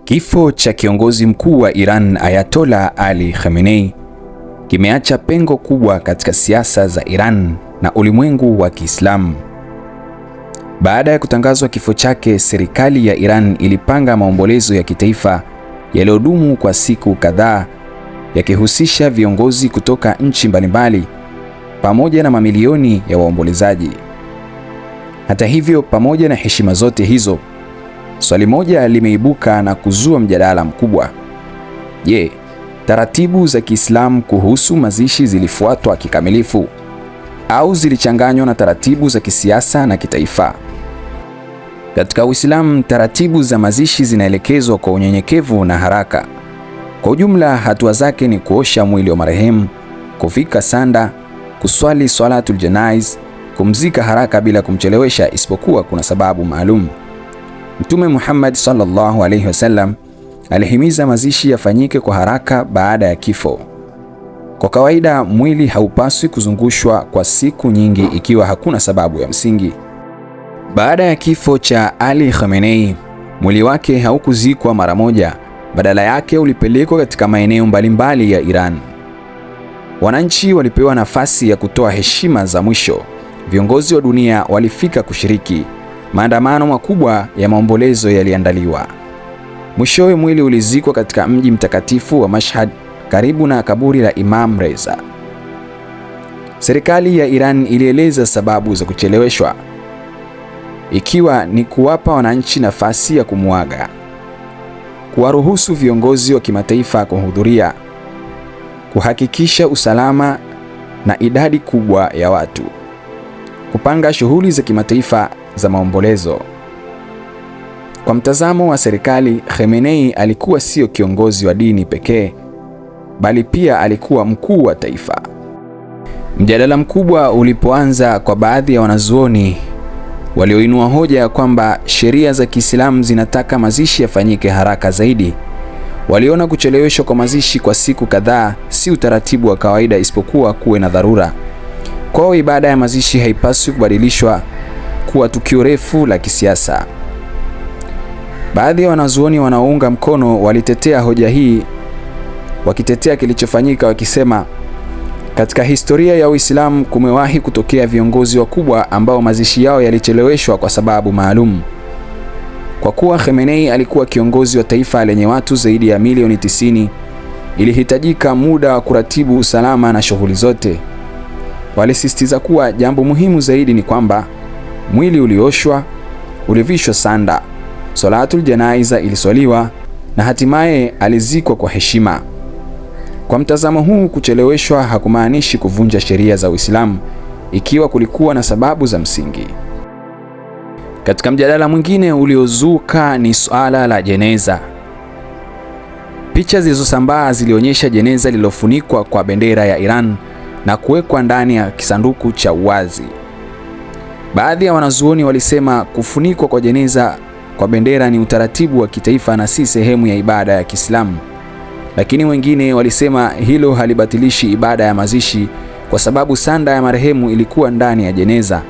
Kifo cha kiongozi mkuu wa Iran Ayatollah Ali Khamenei kimeacha pengo kubwa katika siasa za Iran na ulimwengu wa Kiislamu. Baada ya kutangazwa kifo chake, serikali ya Iran ilipanga maombolezo ya kitaifa yaliyodumu kwa siku kadhaa, yakihusisha viongozi kutoka nchi mbalimbali pamoja na mamilioni ya waombolezaji. Hata hivyo, pamoja na heshima zote hizo, swali moja limeibuka na kuzua mjadala mkubwa. Je, taratibu za Kiislamu kuhusu mazishi zilifuatwa kikamilifu au zilichanganywa na taratibu za kisiasa na kitaifa? Katika Uislamu, taratibu za mazishi zinaelekezwa kwa unyenyekevu na haraka. Kwa ujumla, hatua zake ni kuosha mwili wa marehemu, kufika sanda, kuswali swalatul janaiz, kumzika haraka bila kumchelewesha isipokuwa kuna sababu maalum. Mtume Muhammad sallallahu alaihi wasallam alihimiza mazishi yafanyike kwa haraka baada ya kifo. Kwa kawaida, mwili haupaswi kuzungushwa kwa siku nyingi ikiwa hakuna sababu ya msingi. Baada ya kifo cha Ali Khamenei, mwili wake haukuzikwa mara moja, badala yake ulipelekwa katika maeneo mbalimbali ya Iran. Wananchi walipewa nafasi ya kutoa heshima za mwisho. Viongozi wa dunia walifika kushiriki. Maandamano makubwa ya maombolezo yaliandaliwa. Mwishowe mwili ulizikwa katika mji mtakatifu wa Mashhad karibu na kaburi la Imam Reza. Serikali ya Iran ilieleza sababu za kucheleweshwa, ikiwa ni kuwapa wananchi nafasi ya kumuaga, kuwaruhusu viongozi wa kimataifa kuhudhuria, kuhakikisha usalama na idadi kubwa ya watu, kupanga shughuli za kimataifa za maombolezo. Kwa mtazamo wa serikali, Khamenei alikuwa sio kiongozi wa dini pekee, bali pia alikuwa mkuu wa taifa. Mjadala mkubwa ulipoanza kwa baadhi ya wanazuoni walioinua hoja ya kwamba sheria za Kiislamu zinataka mazishi yafanyike haraka zaidi. Waliona kucheleweshwa kwa mazishi kwa siku kadhaa si utaratibu wa kawaida, isipokuwa kuwe na dharura. Kwao, ibada ya mazishi haipaswi kubadilishwa kuwa tukio refu la kisiasa. Baadhi ya wanazuoni wanaounga mkono walitetea hoja hii, wakitetea kilichofanyika, wakisema katika historia ya Uislamu kumewahi kutokea viongozi wakubwa ambao mazishi yao yalicheleweshwa kwa sababu maalum. Kwa kuwa Khamenei alikuwa kiongozi wa taifa lenye watu zaidi ya milioni 90, ilihitajika muda wa kuratibu usalama na shughuli zote. Walisisitiza kuwa jambo muhimu zaidi ni kwamba mwili ulioshwa, ulivishwa sanda, salatul janaiza iliswaliwa na hatimaye alizikwa kwa heshima. Kwa mtazamo huu, kucheleweshwa hakumaanishi kuvunja sheria za Uislamu ikiwa kulikuwa na sababu za msingi. Katika mjadala mwingine uliozuka ni suala la jeneza. Picha zilizosambaa zilionyesha jeneza lililofunikwa kwa bendera ya Iran na kuwekwa ndani ya kisanduku cha uwazi. Baadhi ya wanazuoni walisema kufunikwa kwa jeneza kwa bendera ni utaratibu wa kitaifa na si sehemu ya ibada ya Kiislamu. Lakini wengine walisema hilo halibatilishi ibada ya mazishi kwa sababu sanda ya marehemu ilikuwa ndani ya jeneza.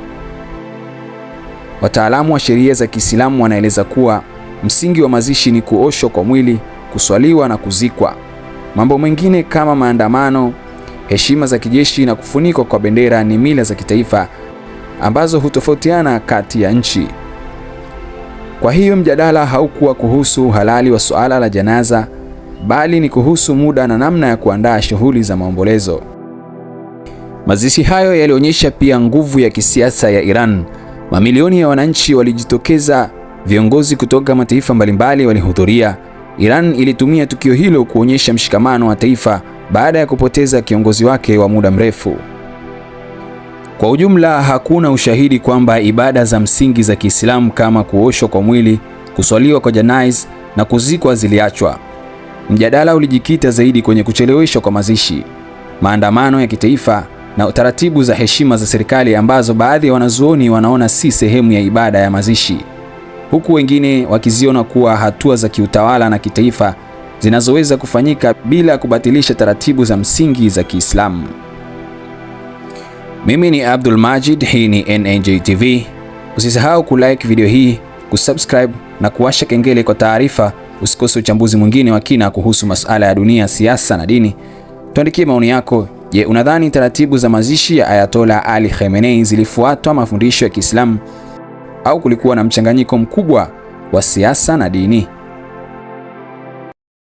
Wataalamu wa sheria za Kiislamu wanaeleza kuwa msingi wa mazishi ni kuoshwa kwa mwili, kuswaliwa na kuzikwa. Mambo mengine kama maandamano, heshima za kijeshi na kufunikwa kwa bendera ni mila za kitaifa ambazo hutofautiana kati ya nchi. Kwa hiyo mjadala haukuwa kuhusu halali wa suala la janaza, bali ni kuhusu muda na namna ya kuandaa shughuli za maombolezo. Mazishi hayo yalionyesha pia nguvu ya kisiasa ya Iran. Mamilioni ya wananchi walijitokeza, viongozi kutoka mataifa mbalimbali walihudhuria. Iran ilitumia tukio hilo kuonyesha mshikamano wa taifa baada ya kupoteza kiongozi wake wa muda mrefu. Kwa ujumla, hakuna ushahidi kwamba ibada za msingi za Kiislamu kama kuoshwa kwa mwili, kuswaliwa kwa janaiz na kuzikwa ziliachwa. Mjadala ulijikita zaidi kwenye kucheleweshwa kwa mazishi, maandamano ya kitaifa na taratibu za heshima za serikali ambazo baadhi ya wanazuoni wanaona si sehemu ya ibada ya mazishi, huku wengine wakiziona kuwa hatua za kiutawala na kitaifa zinazoweza kufanyika bila kubatilisha taratibu za msingi za Kiislamu. Mimi ni Abdul Majid, hii ni NNJ TV. Usisahau kulike video hii, kusubscribe na kuwasha kengele kwa taarifa Usikose uchambuzi mwingine wa kina kuhusu masuala ya dunia, siasa na dini. Tuandikie maoni yako. Je, unadhani taratibu za mazishi ya Ayatollah Ali Khamenei zilifuatwa mafundisho ya Kiislamu au kulikuwa na mchanganyiko mkubwa wa siasa na dini?